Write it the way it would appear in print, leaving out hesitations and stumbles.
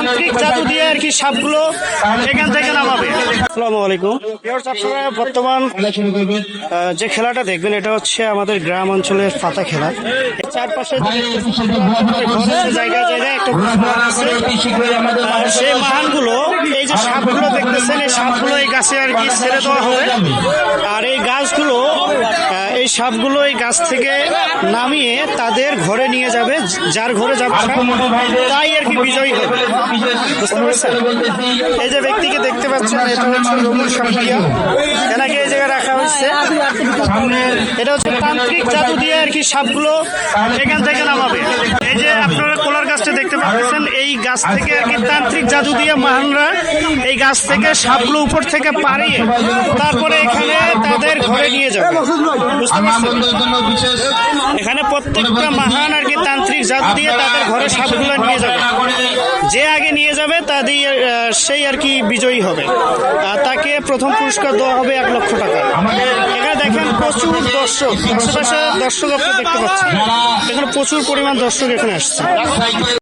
তান্ত্রিক জাদু দিয়ে আর কি সাপগুলো এখান থেকে নামাবে। আসসালামু আলাইকুম। আপনারা বর্তমান যে খেলাটা দেখবেন এটা হচ্ছে আমাদের গ্রাম অঞ্চলের পাতা খেলা। চারপাশে জায়গায় জায়গায় একটা সেই মাহানগুলো, এই যে সাপগুলো দেখতেছেন, এই সাপগুলো এই গাছে আর কি ছেড়ে দেওয়া হবে। আর এই গাছগুলো, এই সাপগুলো এই গাছ থেকে নামিয়ে তাদের ঘরে নিয়ে যাবে। যার ঘরে যাবে তাই আর কি বিজয়ী হবে, বুঝতে পারছেন? এই যে ব্যক্তিকে দেখতে পাচ্ছেন, এটা হচ্ছে রমুল সাপিয়া। এনাকে এই জায়গায় রাখা হচ্ছে। এটা হচ্ছে তান্ত্রিক জাদু দিয়ে আর কি সাপগুলো এখান থেকে নামাবে। এই যে আপনারা কোলার গাছটা দেখতে পাচ্ছেন, এই গাছ থেকে আর কি তান্ত্রিক জাদু দিয়ে মাহানরা এই গাছ থেকে সাপগুলো উপর থেকে পাড়িয়ে তারপরে এখানে তাদের ঘরে নিয়ে যাবে, বুঝতে পারছেন? এখানে প্রত্যেকটা মাহান আর কি তান্ত্রিক জাদু দিয়ে তাদের ঘরে সাপগুলো নিয়ে যাবে। যে আগে নিয়ে যাবে তা দিয়ে সেই আর কি বিজয়ী হবে। তাকে প্রথম পুরস্কার দেওয়া হবে 1 লক্ষ টাকা। এখানে দেখেন প্রচুর দর্শক, আশেপাশে দর্শক আপনি দেখতে পাচ্ছেন, এখানে প্রচুর পরিমাণ দর্শক এখানে আসছে।